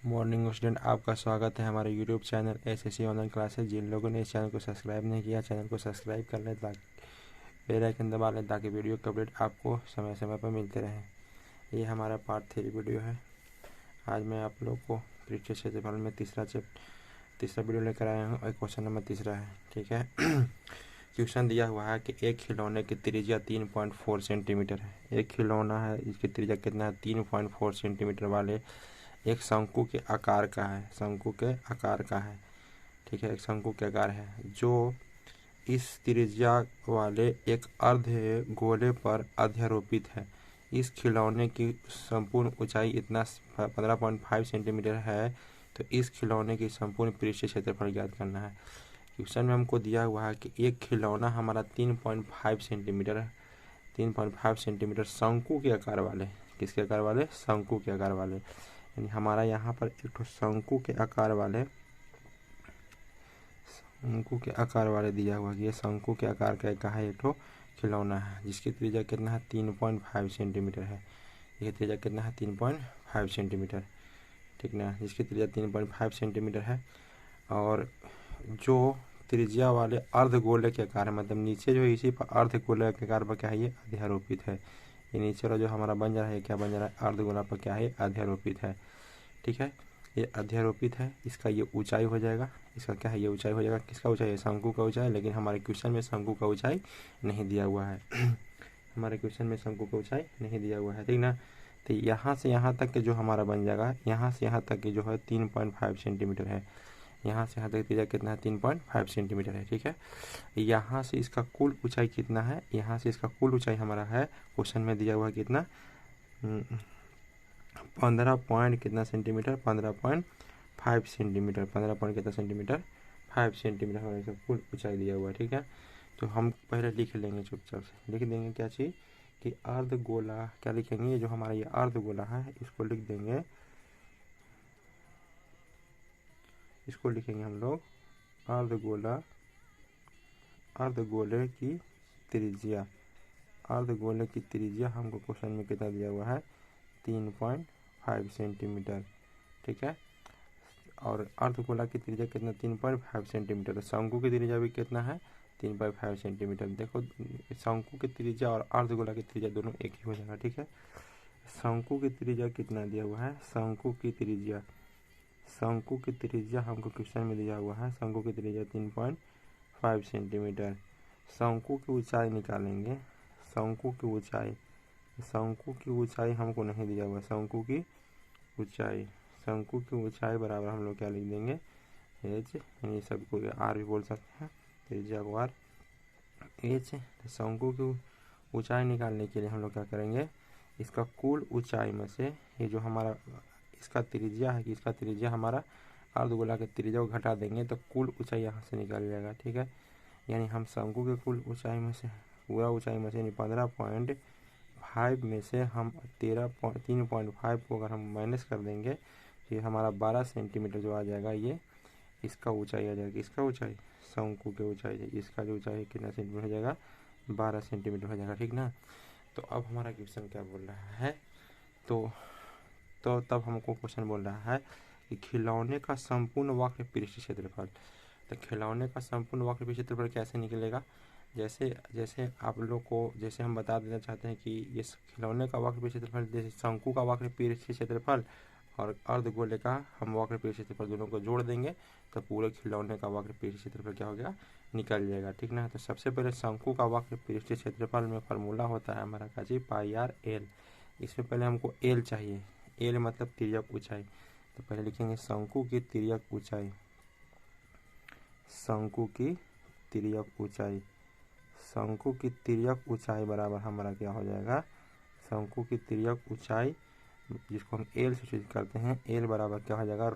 Morning student, आपका स्वागत है हमारे YouTube channel SSC online classes. जिन लोगों ने इस चैनल को सब्सक्राइब नहीं किया, चैनल को सब्सक्राइब कर लें, ताकि बेल आइकन दबा लें ताकि वीडियो का अपडेट आपको समय समय पर मिलते रहें। ये हमारा पार्ट 3 वीडियो है। आज मैं आप लोग को परीक्षा क्षेत्रफल में तीसरा वीडियो लेकर आया हूँ और क्वेश्चन नंबर 3 है। ठीक है। क्वेश्चन दिया हुआ है कि एक खिलौने की त्रिज्या 3.4 सेंटीमीटर है। एक खिलौना है, इसकी त्रिज्या कितना है? 3.4 सेंटीमीटर वाले एक शंकु के आकार का है। शंकु के आकार का है। ठीक है, एक शंकु के आकार है जो इस त्रिज्या वाले एक अर्ध गोले पर अध्यारोपित है। इस खिलौने की संपूर्ण ऊंचाई इतना 15.5 सेंटीमीटर है। तो इस खिलौने की संपूर्ण पृष्ठीय क्षेत्रफल ज्ञात करना है। क्वेश्चन में हमको दिया हुआ है कि एक खिलौना हमारा 3.5 सेंटीमीटर है। 3.5 सेंटीमीटर शंकु के आकार वाले, किसके आकार वाले? शंकु के आकार वाले। यानी हमारा यहाँ पर एक तो शंकु के आकार वाले दिया हुआ कि ये शंकु के आकार का है एक तो खिलौना है, जिसकी त्रिज्या कितना है? 3.5 सेंटीमीटर है। ये त्रिज्या कितना है? 3.5 सेंटीमीटर। ठीक ना, जिसकी त्रिज्या 3.5 सेंटीमीटर है। और जो त्रिज्या वाले अर्धगोले के आकार है, मतलब नीचे जो इसी पर अर्धगोले के आकार पर क्या है? ये अध्यारोपित है। ये नीचे वाला जो हमारा बन जा रहा है, क्या बन जा रहा है? अर्धगोला पर क्या है? अध्यारोपित है। ठीक है, ये अध्यारोपित है। इसका ये ऊंचाई हो जाएगा। इसका क्या है? ये ऊंचाई हो जाएगा। किसका ऊंचाई है? शंकु का ऊंचाई। लेकिन हमारे क्वेश्चन में शंकु का ऊंचाई नहीं दिया हुआ है। हमारे क्वेश्चन में शंकु का ऊंचाई नहीं दिया हुआ है। ठीक ना। तो यहाँ से यहाँ तक के जो हमारा बन जाएगा, यहाँ से यहाँ तक के जो है 3.5 सेंटीमीटर है। यहाँ से यहाँ तक त्रिज्या कितना है? 3.5 सेंटीमीटर है। ठीक है, यहाँ से इसका कुल ऊंचाई कितना है? यहाँ से इसका कुल ऊंचाई हमारा है, क्वेश्चन में दिया हुआ कितना? 15 पॉइंट कितना सेंटीमीटर? 15.5 सेंटीमीटर। 15 पॉइंट कितना सेंटीमीटर? 5 सेंटीमीटर हमारा इसका कुल ऊंचाई दिया हुआ है। ठीक है, तो हम पहले लिख लेंगे, चुपचाप से लिख देंगे क्या चीज़ कि अर्धगोला। क्या लिखेंगे? जो हमारा ये अर्धगोला है इसको लिख देंगे, इसको लिखेंगे हम लोग अर्धगोला। अर्धगोले की त्रिज्या, अर्धगोले की त्रिज्या हमको क्वेश्चन में कितना दिया हुआ है? 3.5 सेंटीमीटर। ठीक है, और अर्धगोला की त्रिज्या कितना? 3.5 सेंटीमीटर। तो शंकु की त्रिज्या भी कितना है? 3.5 सेंटीमीटर। देखो, शंकु की त्रिज्या और अर्धगोला की त्रिज्या दोनों एक ही हो जाएगा। ठीक है, शंकु की त्रिज्या कितना दिया हुआ है? शंकु की त्रिज्या हमको क्वेश्चन में दिया हुआ है। शंकु की त्रिज्या 3.5 सेंटीमीटर। शंकु की ऊंचाई निकालेंगे। शंकु की ऊंचाई हमको नहीं दिया हुआ। शंकु की ऊंचाई बराबर हम लोग क्या लिख देंगे? एच, यानी सबको आर भी बोल सकते हैं, त्रिज्या को आर, एच। शंकु की ऊंचाई निकालने के लिए हम लोग क्या करेंगे? इसका कुल ऊंचाई में से ये जो हमारा इसका त्रिज्या है कि इसका त्रिज्या हमारा अर्धगोला के त्रिज्या को घटा देंगे तो कुल ऊंचाई यहाँ से निकल जाएगा। ठीक है, यानी हम शंकु के कुल ऊंचाई में से, पूरा ऊंचाई में से, यानी 15.5 में से हम 3.5 को अगर हम माइनस कर देंगे तो ये हमारा 12 सेंटीमीटर जो आ जाएगा, ये इसका ऊंचाई आ जाएगा। इसका ऊंचाई, शंकु के ऊंचाई, इसका जो ऊंचाई कितना सेंटीमीटर हो जाएगा? 12 सेंटीमीटर हो जाएगा। ठीक ना। तो अब हमारा क्वेश्चन क्या बोल रहा है? तो तब हमको क्वेश्चन बोल रहा है कि खिलौने का संपूर्ण वक्र पृष्ठीय क्षेत्रफल। तो खिलौने का संपूर्ण वक्र पृष्ठीय क्षेत्रफल कैसे निकलेगा? जैसे आप लोग को, जैसे हम बता देना चाहते हैं कि ये खिलौने का वक्र पृष्ठीय क्षेत्रफल, जैसे शंकु का वक्र पृष्ठीय क्षेत्रफल और अर्धगोले का हम वक्र पृष्ठीय क्षेत्रफल दोनों को जोड़ देंगे तो पूरे खिलौने का वक्र पृष्ठीय क्षेत्रफल क्या हो गया? निकल जाएगा। ठीक ना। तो सबसे पहले शंकु का वक्र पृष्ठीय क्षेत्रफल में फार्मूला होता है हमारा का जी πr/l। इसमें पहले हमको एल चाहिए। एल मतलब तिर्यक ऊंचाई। तो पहले लिखेंगे शंकु की तिर्यक ऊंचाई। शंकु की तिर्यक ऊंचाई बराबर हमारा क्या हो जाएगा? शंकु की तिर्यक ऊंचाई, जिसको हम एल से सूचित करते हैं, एल बराबर क्या हो जाएगा?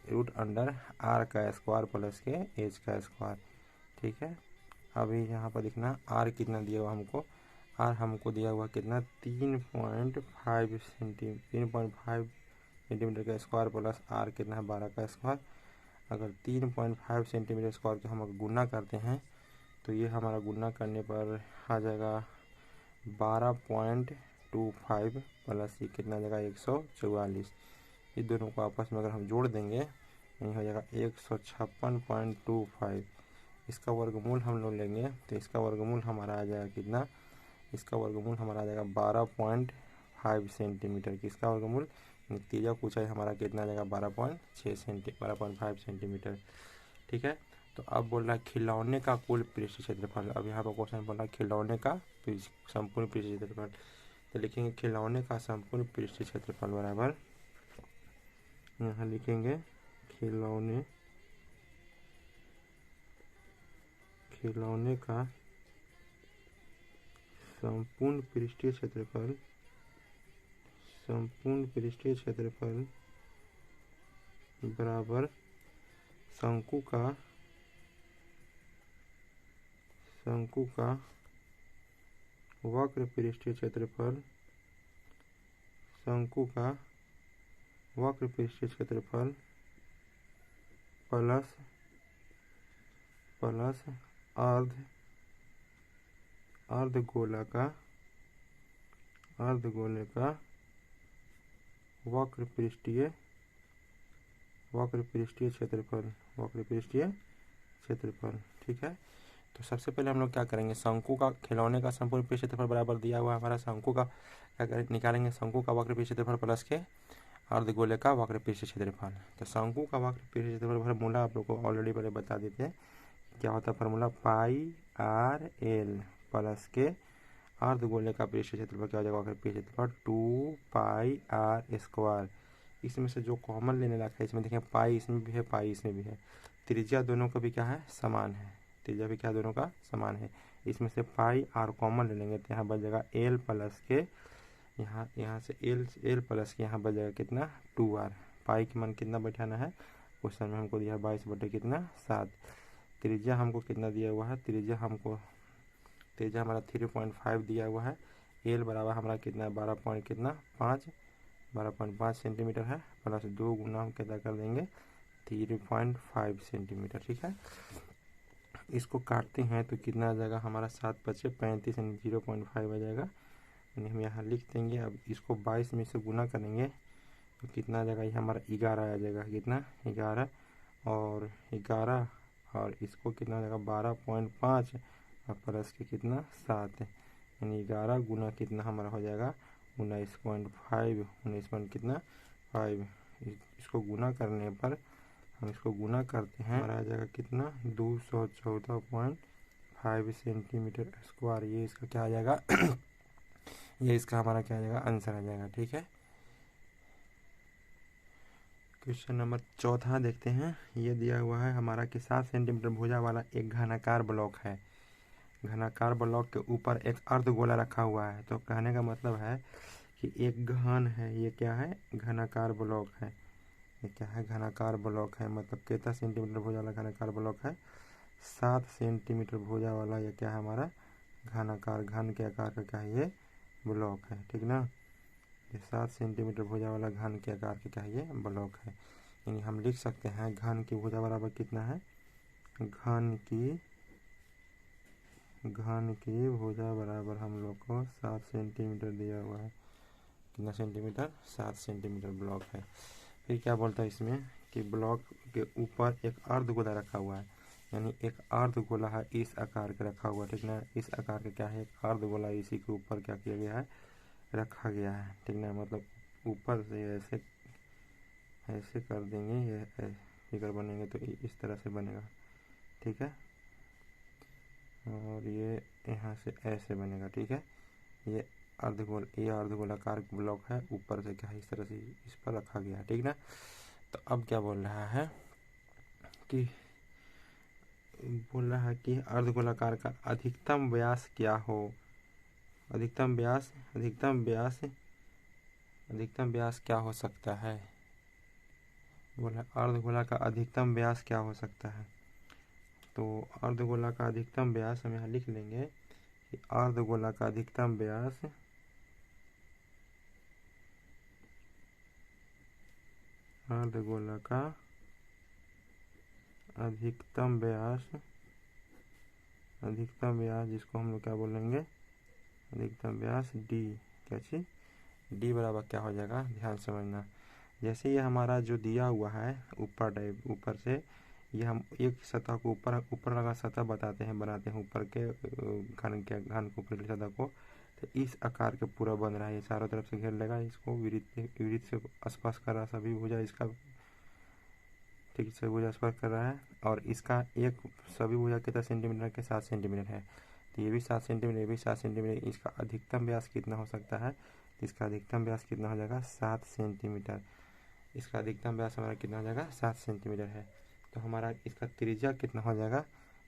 रूट अंडर आर का स्क्वायर प्लस के एच का स्क्वायर। ठीक है, अभी यहाँ पर देखना आर कितना दिया हुआ हमको। आर हमको दिया हुआ कितना? 3.5 सेंटीमीटर का स्क्वायर प्लस आर कितना है? 12 का स्क्वायर। अगर 3.5 सेंटीमीटर स्क्वायर को हम अगर गुना करते हैं तो ये हमारा गुना करने पर आ जाएगा 156.25 प्लस ये कितना आ जाएगा 144। ये दोनों को आपस में अगर हम जोड़ देंगे यही हो जाएगा 156.25। इसका वर्गमूल हम लोग लेंगे तो इसका वर्गमूल हमारा आ जाएगा कितना, इसका वर्गमूल हमारा आ जाएगा 12.5 सेंटीमीटर। किसका वर्गमूल, त्रिज्या की ऊंचाई हमारा कितना आ जाएगा 12.5 सेंटीमीटर। ठीक है। तो अब बोल रहा है खिलौने का कुल पृष्ठ क्षेत्रफल। अब यहाँ पर क्वेश्चन बोल रहा है खिलौने का संपूर्ण पृष्ठ क्षेत्रफल। तो लिखेंगे खिलौने का संपूर्ण पृष्ठ क्षेत्रफल बराबर, यहाँ लिखेंगे खिलौने का संपूर्ण पृष्ठीय क्षेत्रफल बराबर शंकु का वक्र पृष्ठीय क्षेत्रफल, शंकु का वक्र पृष्ठीय क्षेत्रफल प्लस अर्धगोला का वक्र पृष्ठीय क्षेत्रफल। ठीक है। तो सबसे पहले हम लोग क्या करेंगे, शंकु का खिलौने का संपूर्ण पृष्ठ क्षेत्रफल बराबर दिया हुआ है हमारा, शंकु का क्या करें निकालेंगे, शंकु का वक्र पृष्ठ क्षेत्रफल प्लस के अर्धगोले का वक्र पृष्ठ क्षेत्रफल। तो शंकु का वक्र पृष्ठ क्षेत्रफल फार्मूला आप लोग को ऑलरेडी पहले बता देते हैं क्या होता है फार्मूला, πr_l प्लस के अर्धगोले का पृष्ठ क्षेत्रफल क्या हो जाएगा, वक्र पृष्ठ क्षेत्रफल 2πr²। इसमें से जो कॉमन लेने लायक है, इसमें देखें पाई इसमें भी है, पाई इसमें भी है, त्रिज्या दोनों का भी क्या है समान है, त्रिज्या भी क्या दोनों का समान है। इसमें से पाई आर कॉमन ले लेंगे तो यहाँ बच जाएगा एल प्लस के, यहाँ से एल प्लस के यहाँ बच जाएगा कितना 2r। पाई की मान कितना बैठाना है, क्वेश्चन में हमको दिया 22/7। त्रिज्या हमको कितना दिया हुआ है, त्रिज्या हमारा 3.5 दिया हुआ है। एल बराबर हमारा कितना है 12.5 सेंटीमीटर है, प्लस 2 गुना हम कितना कर देंगे 3.5 सेंटीमीटर। ठीक है। इसको काटते हैं तो कितना आ जाएगा हमारा 7×5 यानी 0.5 आ जाएगा, यानी हम यहाँ लिख देंगे। अब इसको 22 में से गुना करेंगे तो कितना आ जाएगा, ये हमारा 11 आ जाएगा, कितना 11 और 11 और इसको कितना आ जाएगा 12.5 और प्लस के कितना 7, यानी 11 गुना कितना हमारा हो जाएगा 19.5 कितना 5। इसको गुना करने पर हम इसको गुना करते हैं, हमारा आ जाएगा कितना 214.5 सेंटीमीटर स्क्वायर। ये इसका क्या आ जाएगा ये इसका हमारा क्या आ जाएगा आंसर आ जाएगा। ठीक है। क्वेश्चन नंबर 4 देखते हैं। ये दिया हुआ है हमारा कि 7 सेंटीमीटर भुजा वाला एक घनाकार ब्लॉक है, घनाकार ब्लॉक के ऊपर एक अर्धगोला रखा हुआ है। तो कहने का मतलब है कि एक घन है, ये क्या है घनाकार ब्लॉक है, ये क्या है घनाकार ब्लॉक है, मतलब कितना सेंटीमीटर भुजा वाला घनाकार ब्लॉक है 7 सेंटीमीटर भुजा वाला, ये क्या है हमारा घनाकार घन के आकार का क्या है ये ब्लॉक है। ठीक ना, ये 7 सेंटीमीटर भुजा वाला घन के आकार का क्या है ये ब्लॉक है। यानी हम लिख सकते हैं घन की भुजा बराबर कितना है, घन की भुजा बराबर हम लोग को 7 सेंटीमीटर दिया हुआ है, कितना सेंटीमीटर 7 सेंटीमीटर ब्लॉक है। फिर क्या बोलता है इसमें कि ब्लॉक के ऊपर एक अर्धगोला रखा हुआ है, यानी एक अर्धगोला है इस आकार का रखा हुआ है। ठीक ना, इस आकार का क्या है एक अर्धगोला, इसी के ऊपर क्या किया गया है रखा गया है। ठीक ना, मतलब ऊपर से ऐसे कर देंगे, ये फिगर बनेंगे तो इस तरह से बनेगा। ठीक है, और ये यहाँ से ऐसे बनेगा। ठीक है, ये अर्धगोलाकार ब्लॉक है, ऊपर से क्या है इस तरह से इस पर रखा गया है। ठीक ना, तो अब क्या बोल रहा है कि अर्धगोलाकार का अधिकतम व्यास क्या हो, अधिकतम व्यास क्या हो सकता है, बोला अर्धगोला का अधिकतम व्यास क्या हो सकता है। तो अर्धगोला का अधिकतम व्यास हम यहाँ लिख लेंगे कि अर्धगोला का अधिकतम व्यास अधिकतम व्यास जिसको हम लोग क्या बोलेंगे अधिकतम व्यास d क्या चीज़ डी बराबर क्या हो जाएगा, ध्यान समझना। जैसे ये हमारा जो दिया हुआ है ऊपर से, ये हम एक सतह को ऊपर लगा सतह बनाते हैं ऊपर के घन के ऊपर की सतह को, तो इस आकार के पूरा बन रहा है। ये चारों तरफ से घेर लेगा इसको, विरित से आसपास कर रहा सभी भुजा इसका, ठीक सभी भुजा आसपास कर रहा है। और इसका एक सभी भुजा कितना सेंटीमीटर के 7 सेंटीमीटर है, तो ये भी 7 सेंटीमीटर, ये भी 7 सेंटीमीटर। इसका अधिकतम व्यास कितना हो सकता है, इसका अधिकतम व्यास कितना हो जाएगा 7 सेंटीमीटर। इसका अधिकतम व्यास हमारा कितना हो जाएगा 7 सेंटीमीटर है। तो हमारा इसका त्रिज्या कितना हो जाएगा,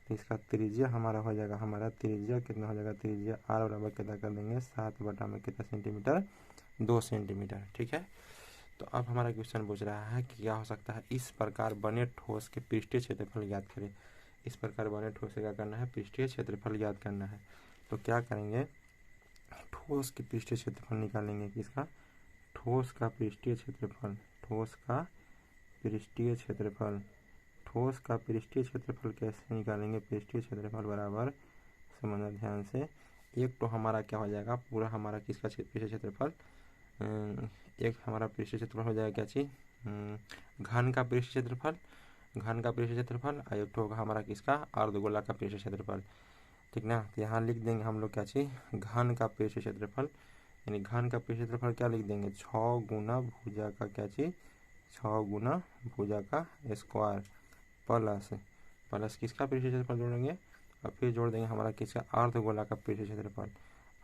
तो इसका त्रिज्या हमारा हो जाएगा, हमारा त्रिज्या कितना हो जाएगा, त्रिज्या आर बराबर कितना कर देंगे 7 बटा में कितना सेंटीमीटर, 2 सेंटीमीटर। ठीक है, तो अब हमारा क्वेश्चन पूछ रहा है कि क्या हो सकता है, इस प्रकार बने ठोस के पृष्ठीय क्षेत्रफल ज्ञात करें। इस प्रकार बने ठोस से क्या करना है, पृष्ठीय क्षेत्रफल ज्ञात करना है। तो क्या करेंगे, ठोस के पृष्ठीय क्षेत्रफल निकालेंगे, किसका, ठोस का पृष्ठीय क्षेत्रफल, ठोस का पृष्ठीय क्षेत्रफल। ठोस का पृष्ठीय क्षेत्रफल कैसे निकालेंगे, पृष्ठीय क्षेत्रफल बराबर, समझना ध्यान से, एक तो हमारा क्या हो जाएगा, पूरा हमारा किसका पृष्ठीय क्षेत्रफल, एक हमारा पृष्ठीय क्षेत्रफल हो जाएगा क्या चीज़, घन का पृष्ठीय क्षेत्रफल, घन का पृष्ठीय क्षेत्रफल, और एक तो होगा हमारा किसका, अर्धगोला का पृष्ठीय क्षेत्रफल। ठीक ना, तो यहाँ लिख देंगे हम लोग क्या चीज़, घन का पृष्ठीय क्षेत्रफल, यानी घन का पृष्ठीय क्षेत्रफल क्या लिख देंगे, 6 गुना भुजा का क्या चीज़, 6 गुना भुजा का स्क्वायर प्लस किसका पृष्ठीय क्षेत्रफल जोड़ेंगे, और फिर जोड़ देंगे हमारा किसका, अर्धगोला का पृष्ठीय क्षेत्रफल।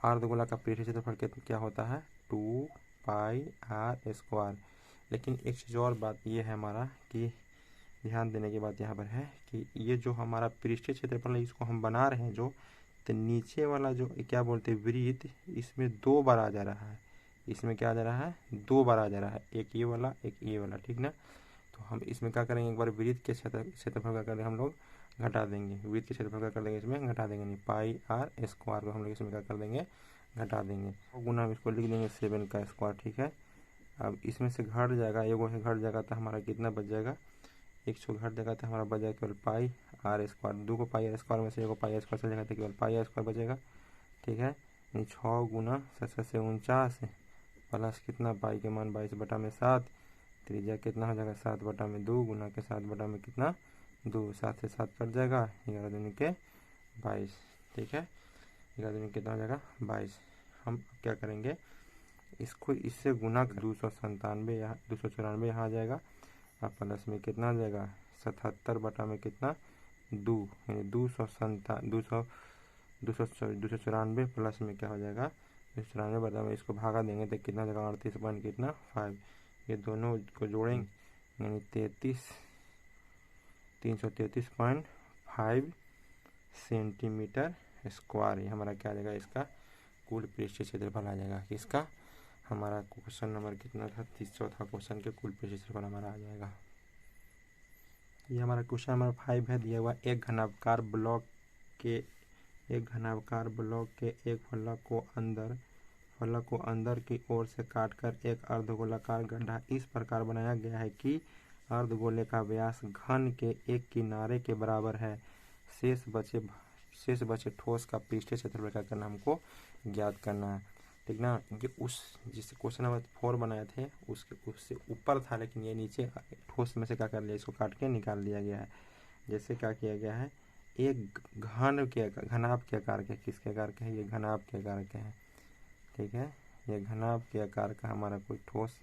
अर्धगोला का पृष्ठीय क्षेत्रफल क्या होता है, 2 पाई आर स्क्वायर। लेकिन एक चीज़ और बात ये है हमारा कि ध्यान देने की बात यहाँ पर है कि ये जो हमारा पृष्ठीय क्षेत्रफल है इसको हम बना रहे हैं जो, तो नीचे वाला जो क्या बोलते हैं वृत्त, इसमें 2 बार आ जा रहा है, इसमें क्या आ जा रहा है, 2 बार आ जा रहा है, एक ये वाला एक ये वाला। ठीक ना, तो हम इसमें क्या करेंगे, एक बार वृत्त के क्षेत्रफल का कर देंगे हम लोग, घटा देंगे, वृत्त के क्षेत्रफल का कर देंगे इसमें घटा देंगे, नहीं पाई आर स्क्वायर को हम लोग इसमें क्या कर देंगे, घटा देंगे, गुना इसको लिख देंगे 7 का स्क्वायर। ठीक है, अब इसमें से घट जाएगा, एगो से घट जाएगा तो हमारा कितना बच जाएगा, 100 घट जाएगा तो हमारा बच जाएगा केवल पाई आर स्क्वायर। 2 को पाई आर स्क्वायर में से एगो पाई आर स्क्वायर चल जाएगा तो केवल पाई आर स्क्वायर बचेगा। ठीक है, यानी 6 गुना 7 से 49 प्लस कितना, पाई के मान 22 बटा में 7, त्रिज्या कितना हो जाएगा 7 बटा में 2 गुना के 7 बटा में कितना 2, 7 से 7 कट जाएगा, 11 दूनी के 22। ठीक है, 11 दूनी कितना हो जाएगा 22। हम क्या करेंगे, इसको इससे गुना कर 297 यहाँ 294 यहाँ आ जाएगा, और प्लस में कितना आ जाएगा 77 बटा में कितना 2, यानी 294 प्लस में क्या हो जाएगा 294 बटा में इसको भागा देंगे तो कितना जगह 38 पॉइंट कितना 5, ये दोनों को जोड़ेंगे यानी 333.5 सेंटीमीटर स्क्वायर। ये हमारा क्या आ जाएगा, इसका कुल पृष्ठीय क्षेत्रफल आ जाएगा, किसका, हमारा क्वेश्चन नंबर कितना था, 34वां क्वेश्चन के कुल पृष्ठीय क्षेत्रफल हमारा आ जाएगा। ये हमारा क्वेश्चन नंबर 5 है, दिया हुआ एक घनाकार ब्लॉक के एक फलक को अंदर की ओर से काटकर एक अर्धगोलाकार गड्ढा इस प्रकार बनाया गया है कि अर्धगोले का व्यास घन के एक किनारे के बराबर है। शेष बचे ठोस का पृष्ठीय क्षेत्रफल क्या करना, हमको ज्ञात करना है। ठीक ना, ये उस जिस क्वेश्चन नंबर 4 बनाए थे उससे ऊपर था, लेकिन ये नीचे ठोस में से क्या कर लिया, इसको काट के निकाल दिया गया है। जैसे क्या किया गया है, एक घनाभ के आकार के, किसके आकार के हैं, ये घनाभ के आकार के हैं। ठीक है, ये घनाभ के आकार का हमारा कोई ठोस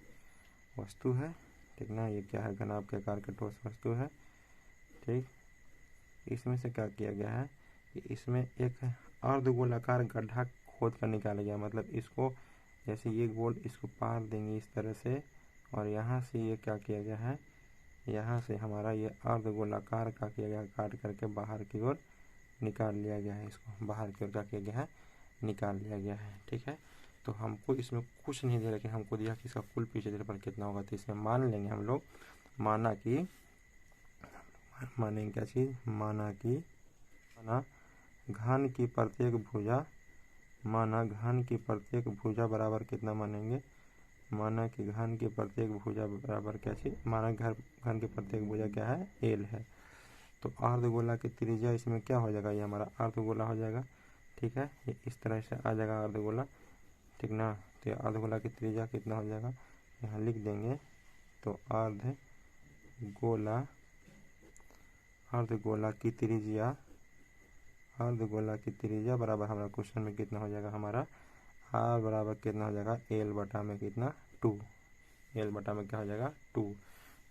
वस्तु है। ठीक ना, ये क्या है, घनाभ के आकार का ठोस वस्तु है। ठीक, इसमें से क्या किया गया है कि इसमें एक अर्धगोलाकार गड्ढा खोद कर निकाला गया, मतलब इसको जैसे ये गोल इसको पार देंगे इस तरह से, और यहाँ से ये क्या किया गया है, यहाँ से हमारा ये अर्धगोलाकार का किया गया, काट करके बाहर की ओर निकाल लिया गया है, इसको बाहर की ओर क्या किया गया है, निकाल लिया गया है। ठीक है, तो हमको इसमें कुछ नहीं दिया, लेकिन हमको दिया कि इसका कुल पृष्ठीय क्षेत्रफल कितना होगा। तो इसमें मान लेंगे हम लोग, मानेंगे क्या चीज़, माना घन की प्रत्येक भुजा बराबर कितना मानेंगे, माना कि घन की प्रत्येक भुजा बराबर क्या चीज़, माना घन की प्रत्येक भुजा क्या है, एल है। तो अर्धगोला की त्रिज्या इसमें क्या हो जाएगा, ये हमारा अर्धगोला हो जाएगा। ठीक है, ये इस तरह से आ जाएगा अर्धगोला। ठीक ना, तो अर्धगोला की त्रिज्या कितना हो जाएगा, यहाँ लिख देंगे। तो अर्धगोला की त्रिज्या बराबर हमारा क्वेश्चन में कितना हो जाएगा, हमारा आर बराबर कितना हो जाएगा, एल बटा में कितना 2, एल बटा में क्या हो जाएगा 2।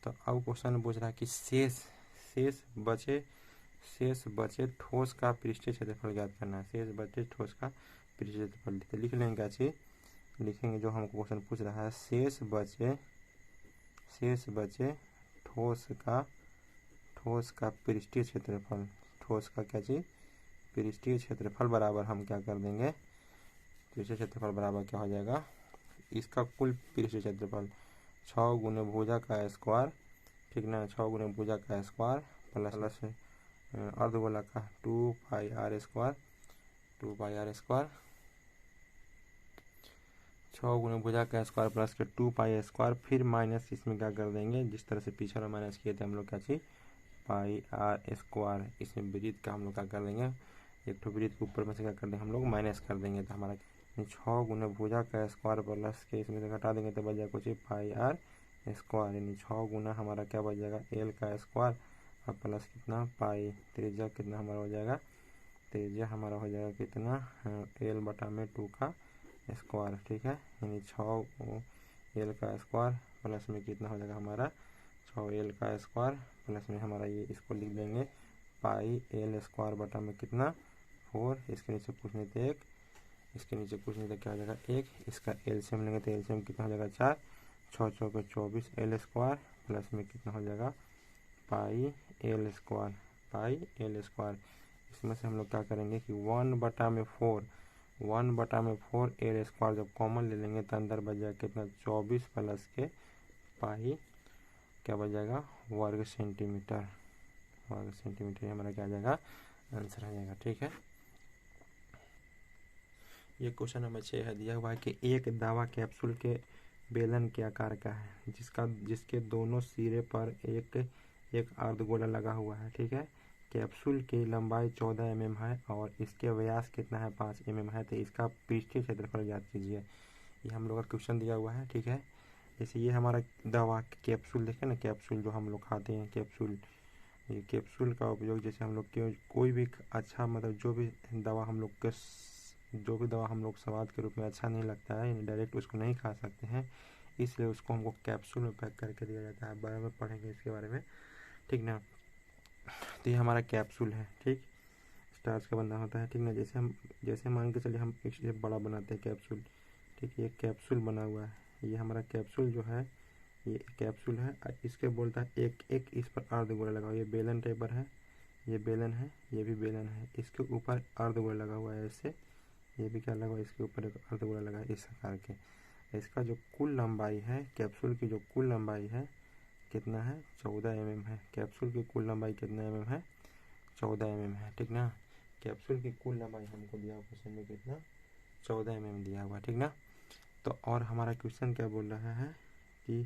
तो अब क्वेश्चन में पूछ रहा है कि शेष बचे ठोस का पृष्ठीय क्षेत्रफल ज्ञात करना है। शेष बचे ठोस का पृष्ठीय क्षेत्रफल, तो लिख लेंगे क्या चीज, लिखेंगे जो हमको क्वेश्चन पूछ रहा है, शेष बचे ठोस का पृष्ठीय क्षेत्रफल, ठोस का क्या चीज, पृष्ठीय क्षेत्रफल बराबर हम क्या कर देंगे, पृष्ठीय क्षेत्रफल बराबर क्या हो जाएगा, इसका कुल पृष्ठीय क्षेत्रफल 6 गुने भुजा का स्क्वायर, ठीक ना, 6 गुने भुजा का स्क्वायर प्लस अर्धगोला का 2 पाई आर स्क्वायर, 6 गुने भुजा का स्क्वायर प्लस के 2 पाई स्क्वायर, फिर माइनस इसमें क्या कर देंगे, जिस तरह से पीछे वाला माइनस किए थे हम लोग क्या चीज, पाई आर स्क्वायर, इसमें वृत्त का हम लोग क्या कर देंगे, एक तो वृत्त के ऊपर में से क्या कर देंगे हम लोग माइनस कर देंगे। तो हमारा 6 गुने भुजा का स्क्वायर प्लस के इसमें से घटा देंगे तो बच जाएगा कुछ पाई आर स्क्वायर, यानी 6 गुना हमारा क्या बच जाएगा, एल का स्क्वायर और प्लस कितना पाई, त्रिज्या कितना हमारा हो जाएगा, त्रिज्या हमारा हो जाएगा कितना, एल बटा में 2 का स्क्वायर, ठीक है, यानी 6 एल का स्क्वायर प्लस में कितना हो जाएगा हमारा 6 एल का स्क्वायर प्लस में हमारा ये इसको लिख देंगे पाई एल स्क्वायर बटा में कितना 4, इसके नीचे पूछने थे 1, इसके नीचे पूछने थे क्या हो जाएगा 1, इसका एलसीएम लेंगे तो एलसीएम कितना हो जाएगा 4, 6 चौके 24 एल स्क्वायर प्लस में कितना हो जाएगा पाई एल स्क्वायर, इसमें से हम लोग क्या करेंगे कि 1 बटा में 4 एल स्क्वायर जब कॉमन ले लेंगे तो अंदर बच जाएगा कितना 24 प्लस के पाई क्या बच जाएगा वर्ग सेंटीमीटर हमारा क्या आ जाएगा आंसर आ जाएगा, ठीक है। ये क्वेश्चन नंबर 6 है, दिया हुआ है कि एक दावा कैप्सूल के बेलन के आकार का है, जिसके दोनों सिरे पर एक अर्धगोला लगा हुआ है, ठीक है। कैप्सूल की लंबाई 14 mm है और इसके व्यास कितना है 5 mm है, तो इसका पृष्ठीय क्षेत्रफल ज्ञात कीजिए। ये हम लोग का क्वेश्चन दिया हुआ है, ठीक है। जैसे ये हमारा दवा कैप्सूल देखें ना, कैप्सूल जो हम लोग खाते हैं कैप्सूल, ये कैप्सूल का उपयोग जैसे हम लोग कोई भी अच्छा मतलब जो भी दवा हम लोग स्वाद के रूप में अच्छा नहीं लगता है, डायरेक्ट उसको नहीं खा सकते हैं, इसलिए उसको हमको कैप्सूल में पैक करके दिया जाता है। बारे में पढ़ेंगे इसके बारे में, ठीक ना। तो ये हमारा कैप्सूल है, ठीक, स्टार्च का बना होता है, ठीक ना। जैसे मान के चलिए हम एक से बड़ा बनाते हैं कैप्सूल, ठीक, ये कैप्सूल बना हुआ है, ये हमारा कैप्सूल जो है ये कैप्सूल है, इसके बोलता है एक इस पर अर्धगोला लगा हुआ, ये बेलन टेपर है, ये बेलन है, ये भी बेलन है, इसके ऊपर अर्धगोला लगा हुआ है ऐसे, ये भी क्या लगा हुआ है इसके ऊपर एक अर्धगोला लगा है इस आकार के। इसका जो कुल लंबाई है कैप्सूल की, जो कुल लंबाई है कितना है 14 mm है, कैप्सूल की कुल लंबाई कितना mm है 14 mm है, ठीक ना। कैप्सूल की कुल लंबाई हमको दिया हुआ क्वेश्चन में कितना 14 mm दिया हुआ, ठीक ना। तो और हमारा क्वेश्चन क्या बोल रहा है कि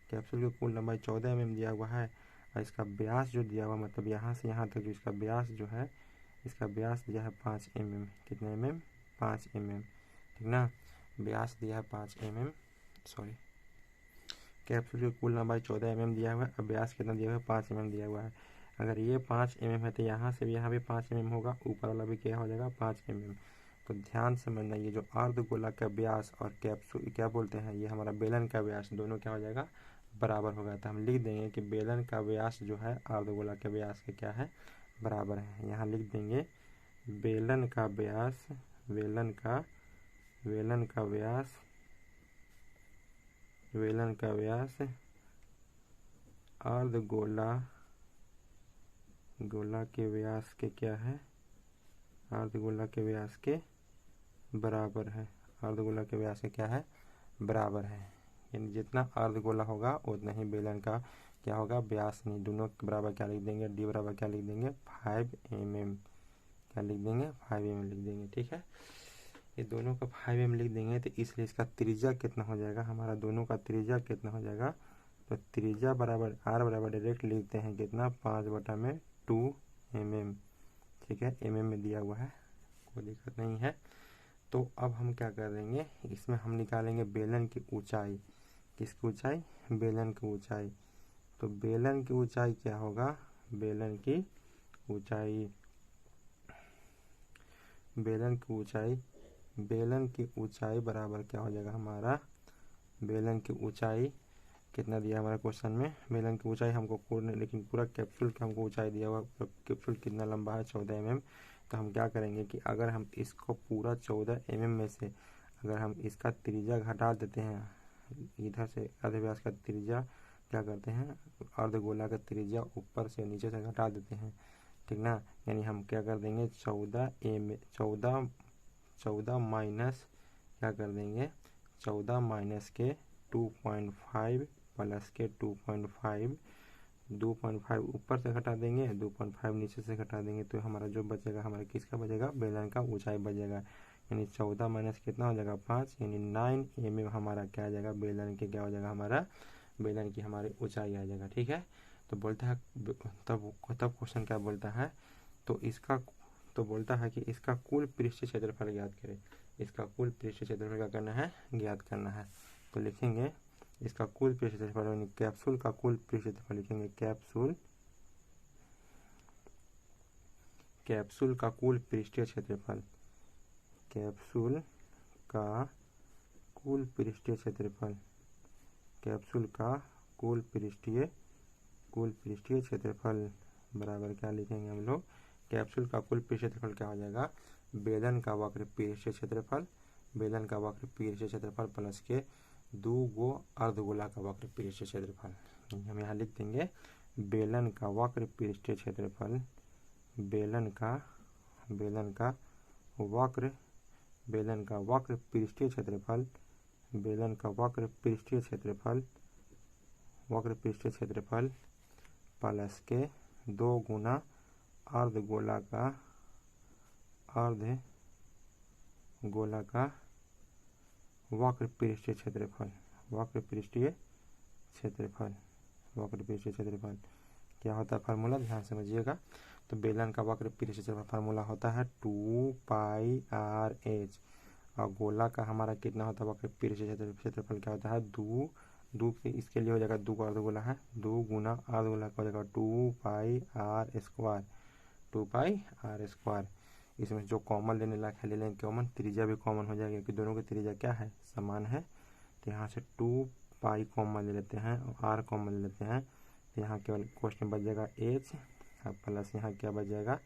कैप्सूल की कुल लंबाई 14 mm दिया हुआ है और इसका व्यास जो दिया हुआ मतलब यहाँ से यहाँ तक जो इसका व्यास जो है, इसका व्यास दिया है 5 mm, कितना mm 5 mm, ठीक ना। व्यास दिया है 5 mm, सॉरी, कैप्सूल की कुल लंबाई 14 mm दिया हुआ है, अब व्यास कितना दिया हुआ है 5 mm दिया हुआ है। अगर ये 5 mm है तो यहाँ से भी यहाँ भी 5 mm होगा, ऊपर वाला भी क्या हो जाएगा 5 mm। तो ध्यान से समझना, ये जो अर्धगोला का व्यास और कैप्सूल क्या बोलते हैं, ये हमारा बेलन का व्यास दोनों क्या हो जाएगा बराबर होगा। तो हम लिख देंगे कि बेलन का व्यास जो है अर्धगोला के व्यास के क्या है बराबर है। यहाँ लिख देंगे बेलन का व्यास अर्धगोला के व्यास के क्या है, अर्धगोला के व्यास के बराबर है, अर्धगोला के व्यास के क्या है बराबर है। यानी जितना अर्धगोला होगा उतना ही बेलन का क्या होगा व्यास, नहीं दोनों के बराबर क्या लिख देंगे, डी बराबर क्या लिख देंगे 5 mm, क्या लिख देंगे 5 mm लिख देंगे, ठीक है। ये दोनों का 5 mm लिख देंगे तो इसलिए इसका त्रिज्या कितना हो जाएगा, हमारा दोनों का त्रिज्या कितना हो जाएगा, तो त्रिज्या बराबर आर बराबर डायरेक्ट लिखते हैं कितना 5/2 mm, ठीक है, mm में दिया हुआ है कोई दिक्कत नहीं है। तो अब हम क्या कर देंगे, इसमें हम निकालेंगे बेलन की ऊंचाई। किसकी ऊंचाई? बेलन की ऊंचाई। तो बेलन की ऊंचाई क्या होगा? बेलन की ऊंचाई, बेलन की ऊंचाई, बेलन की ऊंचाई बराबर क्या हो जाएगा हमारा? बेलन की ऊंचाई कितना दिया हमारे क्वेश्चन में? बेलन की ऊंचाई हमको पूर्ण, लेकिन पूरा कैप्सूल की हमको ऊंचाई दिया हुआ। कैप्सूल कितना लंबा है? 14 mm। तो हम क्या करेंगे कि अगर हम इसको पूरा 14 mm में से अगर हम इसका त्रिज्या घटा देते हैं, इधर से अर्धव्यास का त्रिज्या क्या करते हैं, अर्धगोला का त्रिज्या ऊपर से नीचे से घटा देते हैं, ठीक ना। यानी हम क्या कर देंगे, 14 माइनस क्या कर देंगे, 14 माइनस के 2.5 प्लस के 2.5, 2.5 ऊपर से घटा देंगे, 2.5 नीचे से घटा देंगे, तो हमारा जो बचेगा, हमारा किसका बचेगा? बेलन का ऊंचाई बचेगा। यानी 14 माइनस कितना हो जाएगा? 5, यानी 9 mm हमारा क्या आ जाएगा? बेलन के क्या हो जाएगा? हमारा बेलन की हमारी ऊंचाई आ जाएगा, ठीक है। तो बोलता है तब क्वेश्चन क्या बोलता है, तो बोलता है कि इसका कुल पृष्ठीय क्षेत्रफल ज्ञात करें। इसका कुल पृष्ठीय क्षेत्रफल क्या करना है? ज्ञात करना है। तो लिखेंगे इसका कुल पृष्ठीय क्षेत्रफल, यानी कैप्सूल का कुल पृष्ठीय क्षेत्रफल लिखेंगे। कैप्सूल का कुल पृष्ठीय क्षेत्रफल, कैप्सूल का कुल पृष्ठीय क्षेत्रफल, कैप्सूल का कुल पृष्ठीय क्षेत्रफल बराबर क्या लिखेंगे हम लोग? कैप्सूल का कुल पृष्ठीय क्षेत्रफल क्या हो जाएगा? बेलन का वक्र पृष्ठीय क्षेत्रफल, बेलन का वक्र पृष्ठीय क्षेत्रफल प्लस के 2 गो अर्धगोला का वक्र पृष्ठीय क्षेत्रफल। हम यहाँ लिख देंगे बेलन का वक्र पृष्ठीय क्षेत्रफल, बेलन का वक्र पृष्ठीय क्षेत्रफल, बेलन का वक्र पृष्ठीय क्षेत्रफल प्लस के 2 गुना अर्धगोला का वक्र पृष्ठीय क्षेत्रफल, वक्र पृष्ठीय क्षेत्रफल क्या होता है फार्मूला? ध्यान समझिएगा। तो बेलन का वक्र पृष्ठीय क्षेत्रफल फार्मूला होता है 2πr/h, और गोला का हमारा कितना होता है? वक्र पृष्ठीय क्षेत्रफल क्या होता है? 2 इसके लिए हो जाएगा, 2 का अर्धगोला है, 2 गुना अर्धगोला का हो जाएगा 2πr²। इसमें जो कॉमन लेने लायक है ले लेंगे कॉमन, त्रिज्या भी कॉमन हो जाएगा क्योंकि दोनों की त्रिज्या क्या है? समान है। तो यहाँ से 2π कॉमन ले लेते हैं और r कॉमन ले लेते हैं, तो यहाँ केवल क्वेश्चन बच जाएगा h, प्लस यहाँ क्या बच जाएगा?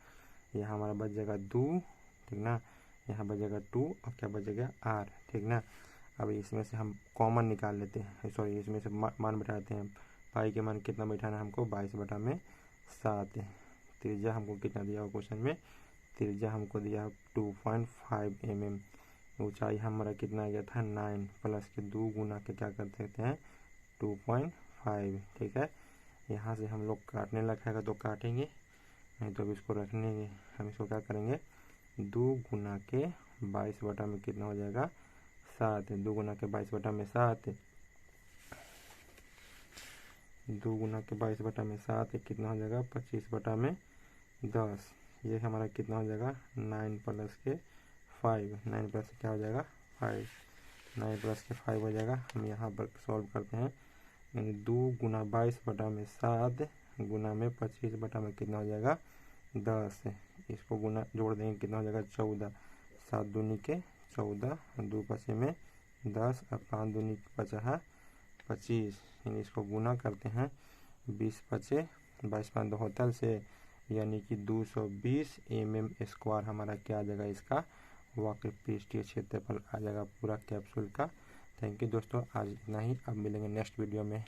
यहाँ हमारा बच जाएगा 2, ठीक ना। यहाँ बच जाएगा 2 और क्या बचेगा? r, ठीक ना। अब इसमें से हम कॉमन निकाल लेते हैं, सॉरी इसमें से मान बैठा देते हैं। पाई के मान कितना बैठाना है हमको? 22/7। त्रिज्या हमको कितना दिया हुआ क्वेश्चन में? त्रिज्या हमको दिया 2.5 mm। ऊंचाई हमारा कितना आ गया था? 9 प्लस के 2 गुना के क्या कर सकते हैं? 2.5, ठीक है। यहाँ से हम लोग काटने लगाएगा तो काटेंगे, नहीं तो अब इसको रखने हम इसको क्या करेंगे? 2 गुना के 22 में कितना हो जाएगा? 7। 2 गुना के 22/7, 2 गुना के 22/7 कितना हो जाएगा? 25/10। ये हमारा कितना हो जाएगा? 9 प्लस के 5, 9 प्लस क्या हो जाएगा? 5, 9 प्लस के 5 हो जाएगा। हम यहाँ पर सॉल्व करते हैं, यानी 2 गुना 22/7 गुना में 25 में कितना हो जाएगा? 10। इसको गुना जोड़ देंगे कितना हो जाएगा? 14। 7 दूनी के 14, 2 पचे में 10 और 5 दूनी बचा है 25, यानी इसको गुना करते हैं 20 पचे 22 होतल से, यानी कि 220 mm² हमारा क्या आ जाएगा? इसका वक्र पृष्ठीय क्षेत्रफल आ जाएगा पूरा कैप्सूल का। थैंक यू दोस्तों, आज इतना ही। अब मिलेंगे नेक्स्ट वीडियो में।